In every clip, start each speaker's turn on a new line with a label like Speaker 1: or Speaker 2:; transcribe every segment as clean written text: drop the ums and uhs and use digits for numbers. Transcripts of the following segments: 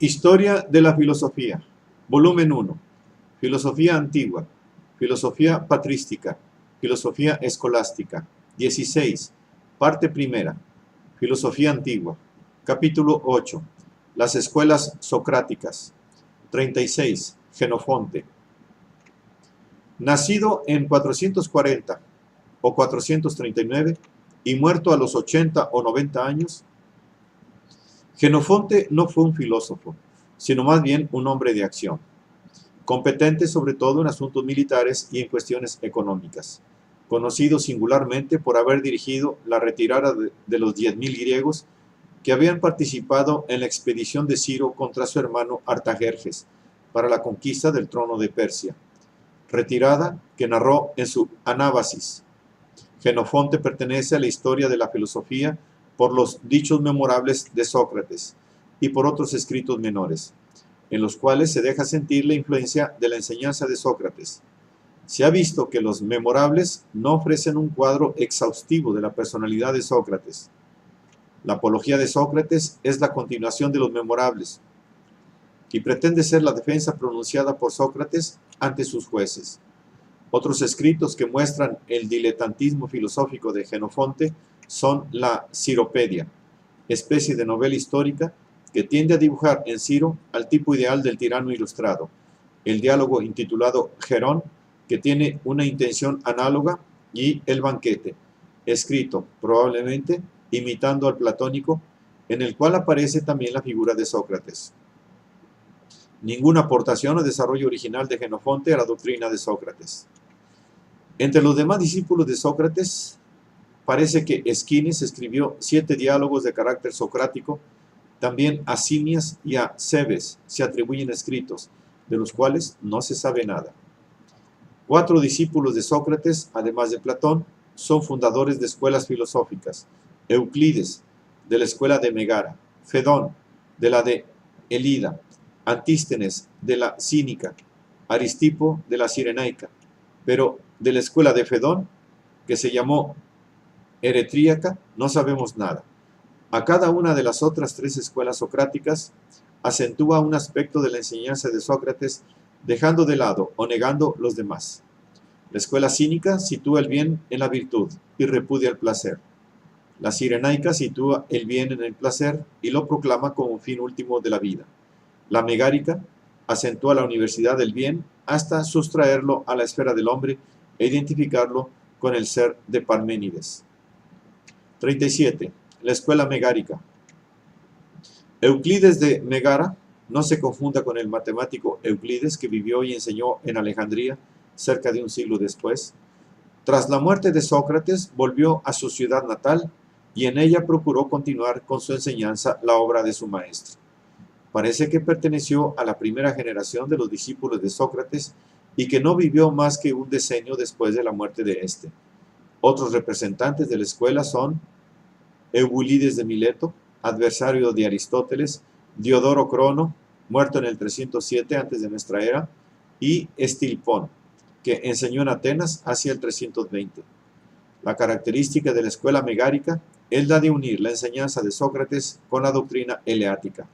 Speaker 1: Historia de la filosofía, volumen 1, filosofía antigua, filosofía patrística, filosofía escolástica, 16, parte primera, filosofía antigua, capítulo 8, las escuelas socráticas, 36, Jenofonte. Nacido en 440 o 439 y muerto a los 80 o 90 años, Jenofonte no fue un filósofo, sino más bien un hombre de acción, competente sobre todo en asuntos militares y en cuestiones económicas, conocido singularmente por haber dirigido la retirada de los 10.000 griegos que habían participado en la expedición de Ciro contra su hermano Artajerjes para la conquista del trono de Persia, retirada que narró en su Anábasis. Jenofonte pertenece a la historia de la filosofía por los dichos memorables de Sócrates y por otros escritos menores, en los cuales se deja sentir la influencia de la enseñanza de Sócrates. Se ha visto que los memorables no ofrecen un cuadro exhaustivo de la personalidad de Sócrates. La apología de Sócrates es la continuación de los memorables y pretende ser la defensa pronunciada por Sócrates ante sus jueces. Otros escritos que muestran el diletantismo filosófico de Jenofonte son la Ciropedia, especie de novela histórica que tiende a dibujar en Ciro al tipo ideal del tirano ilustrado, el diálogo intitulado Jerón, que tiene una intención análoga, y el banquete, escrito, probablemente, imitando al platónico, en el cual aparece también la figura de Sócrates. Ninguna aportación o desarrollo original de Jenofonte a la doctrina de Sócrates. Entre los demás discípulos de Sócrates, parece que Esquines escribió 7 diálogos de carácter socrático. También a Simias y a Cebes se atribuyen escritos, de los cuales no se sabe nada. 4 discípulos de Sócrates, además de Platón, son fundadores de escuelas filosóficas: Euclides, de la escuela de Megara; Fedón, de la de Elida; Antístenes, de la Cínica; Aristipo, de la Cirenaica. Pero de la escuela de Fedón, que se llamó Eretríaca, no sabemos nada. A cada una de las otras 3 escuelas socráticas acentúa un aspecto de la enseñanza de Sócrates, dejando de lado o negando los demás. La escuela cínica sitúa el bien en la virtud y repudia el placer. La cirenaica sitúa el bien en el placer y lo proclama como fin último de la vida. La megárica acentúa la universidad del bien hasta sustraerlo a la esfera del hombre e identificarlo con el ser de Parménides. 37. La escuela megárica. Euclides de Megara no se confunda con el matemático Euclides, que vivió y enseñó en Alejandría cerca de un siglo después. Tras la muerte de Sócrates, volvió a su ciudad natal y en ella procuró continuar con su enseñanza la obra de su maestro. Parece que perteneció a la primera generación de los discípulos de Sócrates y que no vivió más que un decenio después de la muerte de éste. Otros representantes de la escuela son Eubulides de Mileto, adversario de Aristóteles; Diodoro Crono, muerto en el 307 a.C., y Estilpón, que enseñó en Atenas hacia el 320. La característica de la escuela megárica es la de unir la enseñanza de Sócrates con la doctrina eleática.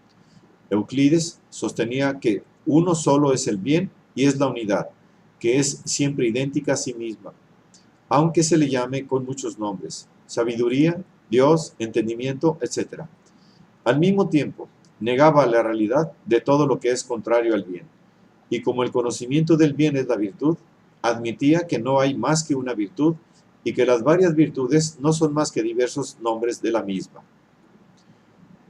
Speaker 1: Euclides sostenía que uno solo es el bien y es la unidad, que es siempre idéntica a sí misma, aunque se le llame con muchos nombres: sabiduría, Dios, entendimiento, etc. Al mismo tiempo, negaba la realidad de todo lo que es contrario al bien, y como el conocimiento del bien es la virtud, admitía que no hay más que una virtud y que las varias virtudes no son más que diversos nombres de la misma.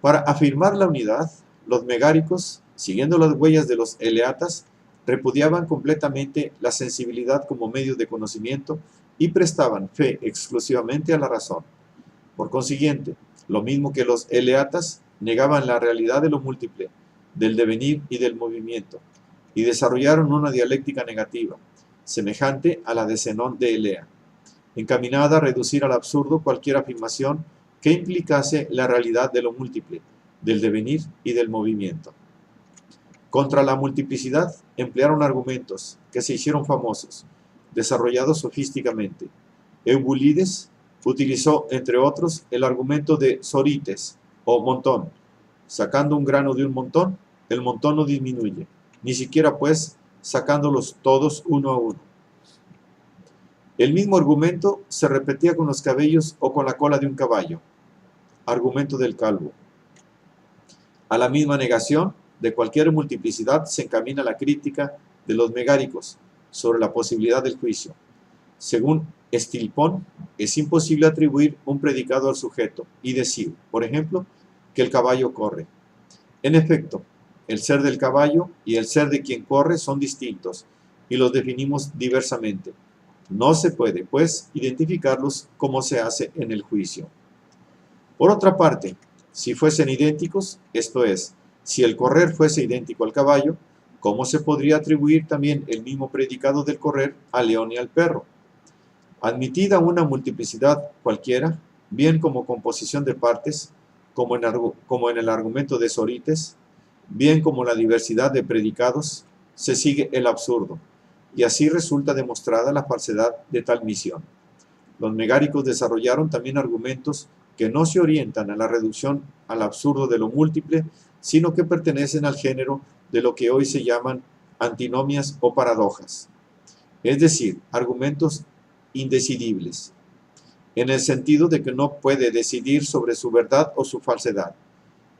Speaker 1: Para afirmar la unidad, los megáricos, siguiendo las huellas de los eleatas, repudiaban completamente la sensibilidad como medio de conocimiento y prestaban fe exclusivamente a la razón. Por consiguiente, lo mismo que los eleatas, negaban la realidad de lo múltiple, del devenir y del movimiento, y desarrollaron una dialéctica negativa, semejante a la de Zenón de Elea, encaminada a reducir al absurdo cualquier afirmación que implicase la realidad de lo múltiple, del devenir y del movimiento. Contra la multiplicidad emplearon argumentos que se hicieron famosos, desarrollados sofísticamente. Eubulides utilizó, entre otros, el argumento de Sorites, o montón. Sacando un grano de un montón, el montón no disminuye, ni siquiera pues sacándolos todos uno a uno. El mismo argumento se repetía con los cabellos o con la cola de un caballo. Argumento del calvo. A la misma negación de cualquier multiplicidad se encamina la crítica de los megáricos sobre la posibilidad del juicio. Según Estilpón, es imposible atribuir un predicado al sujeto y decir, por ejemplo, que el caballo corre. En efecto, el ser del caballo y el ser de quien corre son distintos y los definimos diversamente. No se puede, pues, identificarlos como se hace en el juicio. Por otra parte, si fuesen idénticos, esto es, si el correr fuese idéntico al caballo, ¿cómo se podría atribuir también el mismo predicado del correr al león y al perro? Admitida una multiplicidad cualquiera, bien como composición de partes, como en el argumento de Sorites, bien como la diversidad de predicados, se sigue el absurdo, y así resulta demostrada la falsedad de tal misión. Los megáricos desarrollaron también argumentos que no se orientan a la reducción al absurdo de lo múltiple, sino que pertenecen al género de lo que hoy se llaman antinomias o paradojas, es decir, argumentos indecidibles, en el sentido de que no puede decidir sobre su verdad o su falsedad.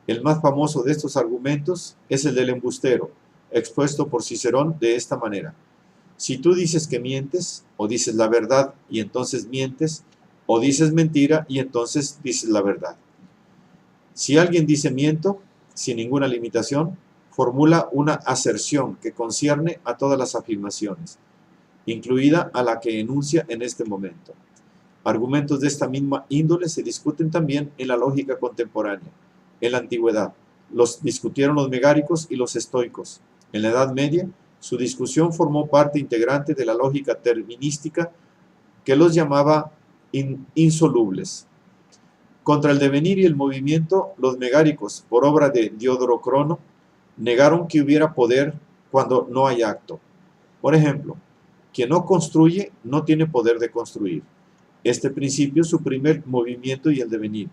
Speaker 1: El más famoso de estos argumentos es el del embustero, expuesto por Cicerón de esta manera. Si tú dices que mientes, o dices la verdad y entonces mientes, o dices mentira y entonces dices la verdad. Si alguien dice miento, sin ninguna limitación, formula una aserción que concierne a todas las afirmaciones, incluida a la que enuncia en este momento. Argumentos de esta misma índole se discuten también en la lógica contemporánea. En la antigüedad, los discutieron los megáricos y los estoicos. En la Edad Media, su discusión formó parte integrante de la lógica terminística que los llamaba insolubles. Contra el devenir y el movimiento, los megáricos, por obra de Diodoro Crono, negaron que hubiera poder cuando no hay acto. Por ejemplo, quien no construye no tiene poder de construir. Este principio suprime el movimiento y el devenir,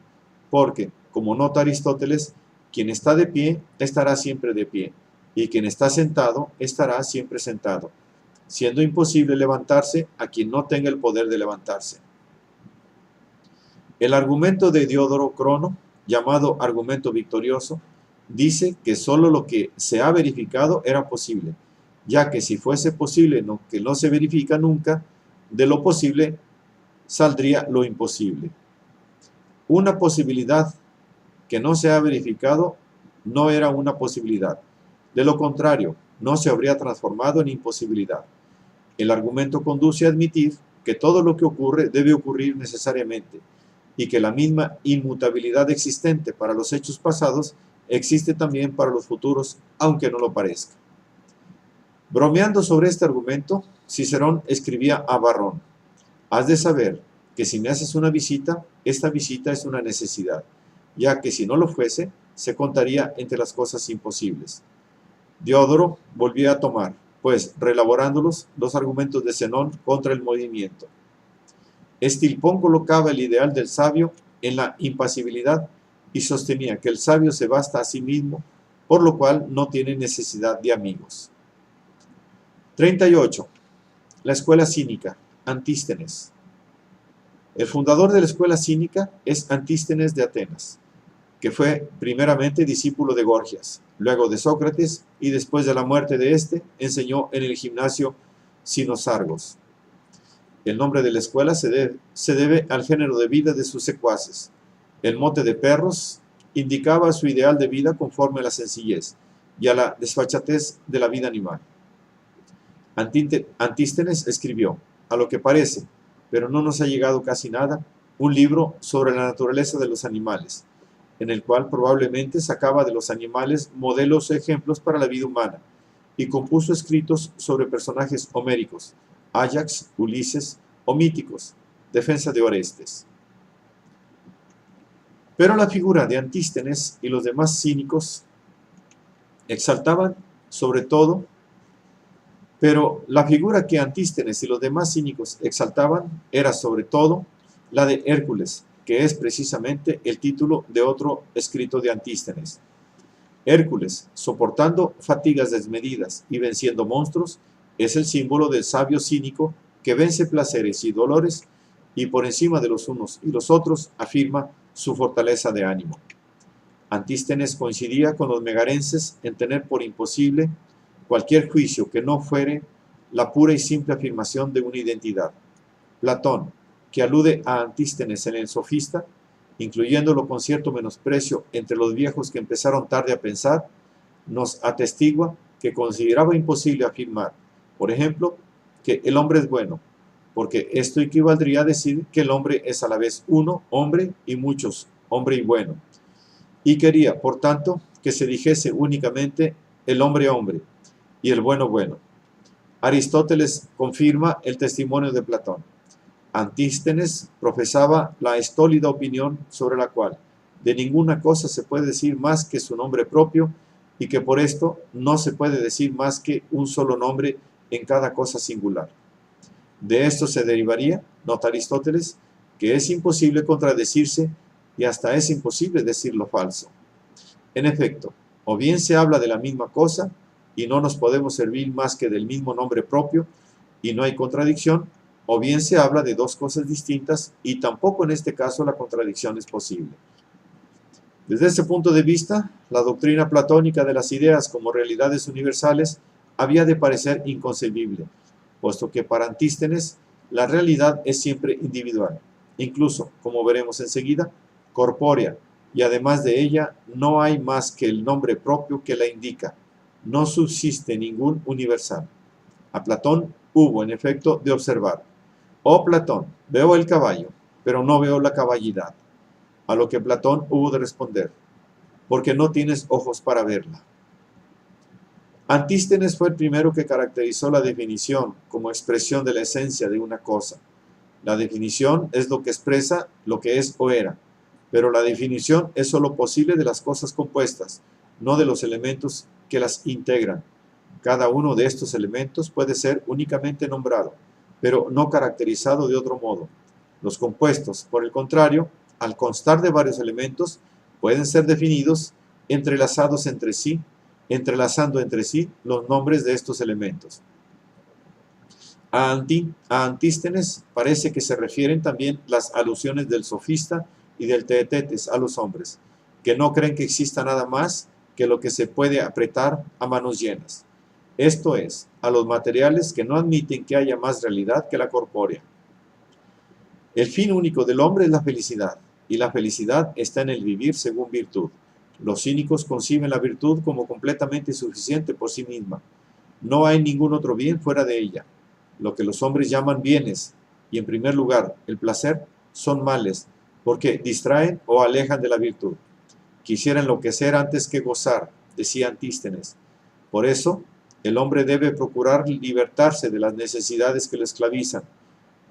Speaker 1: porque, como nota Aristóteles, quien está de pie estará siempre de pie, y quien está sentado estará siempre sentado, siendo imposible levantarse a quien no tenga el poder de levantarse. El argumento de Diodoro Crono, llamado argumento victorioso, dice que solo lo que se ha verificado era posible, ya que si fuese posible lo que no se verifica nunca, de lo posible saldría lo imposible. Una posibilidad que no se ha verificado no era una posibilidad. De lo contrario, no se habría transformado en imposibilidad. El argumento conduce a admitir que todo lo que ocurre debe ocurrir necesariamente, y que la misma inmutabilidad existente para los hechos pasados existe también para los futuros, aunque no lo parezca. Bromeando sobre este argumento, Cicerón escribía a Varrón: has de saber que si me haces una visita, esta visita es una necesidad, ya que si no lo fuese, se contaría entre las cosas imposibles. Diodoro volvía a tomar, pues, reelaborándolos, los argumentos de Zenón contra el movimiento. Estilpón colocaba el ideal del sabio en la impasibilidad y sostenía que el sabio se basta a sí mismo, por lo cual no tiene necesidad de amigos. 38. La escuela cínica, Antístenes. El fundador de la escuela cínica es Antístenes de Atenas, que fue primeramente discípulo de Gorgias, luego de Sócrates, y después de la muerte de éste, enseñó en el gimnasio Cinosargos. El nombre de la escuela se debe al género de vida de sus secuaces. El mote de perros indicaba su ideal de vida conforme a la sencillez y a la desfachatez de la vida animal. Antístenes escribió, a lo que parece, pero no nos ha llegado casi nada, un libro sobre la naturaleza de los animales, en el cual probablemente sacaba de los animales modelos o ejemplos para la vida humana, y compuso escritos sobre personajes homéricos, Áyax, Ulises, o míticos, defensa de Orestes. Pero la figura de Antístenes y los demás cínicos exaltaban sobre todo, pero la figura que Antístenes y los demás cínicos exaltaban era sobre todo la de Hércules, que es precisamente el título de otro escrito de Antístenes. Hércules, soportando fatigas desmedidas y venciendo monstruos, es el símbolo del sabio cínico que vence placeres y dolores y por encima de los unos y los otros afirma su fortaleza de ánimo. Antístenes coincidía con los megarenses en tener por imposible cualquier juicio que no fuere la pura y simple afirmación de una identidad. Platón, que alude a Antístenes en el Sofista, incluyéndolo con cierto menosprecio entre los viejos que empezaron tarde a pensar, nos atestigua que consideraba imposible afirmar, por ejemplo, que el hombre es bueno, porque esto equivaldría a decir que el hombre es a la vez uno, hombre, y muchos, hombre y bueno. Y quería, por tanto, que se dijese únicamente el hombre hombre y el bueno bueno. Aristóteles confirma el testimonio de Platón. Antístenes profesaba la estólida opinión sobre la cual de ninguna cosa se puede decir más que su nombre propio y que por esto no se puede decir más que un solo nombre en cada cosa singular. De esto se derivaría, nota Aristóteles, que es imposible contradecirse y hasta es imposible decir lo falso. En efecto, o bien se habla de la misma cosa y no nos podemos servir más que del mismo nombre propio y no hay contradicción, o bien se habla de dos cosas distintas y tampoco en este caso la contradicción es posible. Desde ese punto de vista, la doctrina platónica de las ideas como realidades universales había de parecer inconcebible, puesto que para Antístenes la realidad es siempre individual, incluso, como veremos enseguida, corpórea, y además de ella no hay más que el nombre propio que la indica. No subsiste ningún universal. A Platón hubo, en efecto, de observar: oh Platón, veo el caballo, pero no veo la caballidad. A lo que Platón hubo de responder: porque no tienes ojos para verla. Antístenes fue el primero que caracterizó la definición como expresión de la esencia de una cosa. La definición es lo que expresa lo que es o era, pero la definición es sólo posible de las cosas compuestas, no de los elementos que las integran. Cada uno de estos elementos puede ser únicamente nombrado, pero no caracterizado de otro modo. Los compuestos, por el contrario, al constar de varios elementos, pueden ser definidos entrelazados entre sí, entrelazando entre sí los nombres de estos elementos. A Antístenes parece que se refieren también las alusiones del Sofista y del Teetetes a los hombres, que no creen que exista nada más que lo que se puede apretar a manos llenas. Esto es, a los materiales que no admiten que haya más realidad que la corpórea. El fin único del hombre es la felicidad, y la felicidad está en el vivir según virtud. Los cínicos conciben la virtud como completamente suficiente por sí misma. No hay ningún otro bien fuera de ella. Lo que los hombres llaman bienes, y en primer lugar el placer, son males, porque distraen o alejan de la virtud. Quisiera enloquecer antes que gozar, decía Antístenes. Por eso, el hombre debe procurar libertarse de las necesidades que lo esclavizan.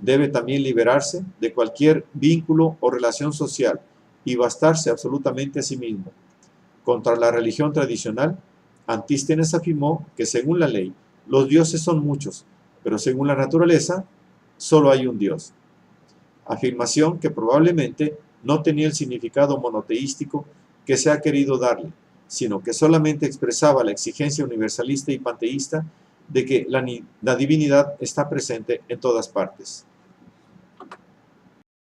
Speaker 1: Debe también liberarse de cualquier vínculo o relación social y bastarse absolutamente a sí mismo. Contra la religión tradicional, Antístenes afirmó que según la ley, los dioses son muchos, pero según la naturaleza, solo hay un Dios. Afirmación que probablemente no tenía el significado monoteístico que se ha querido darle, sino que solamente expresaba la exigencia universalista y panteísta de que la divinidad está presente en todas partes.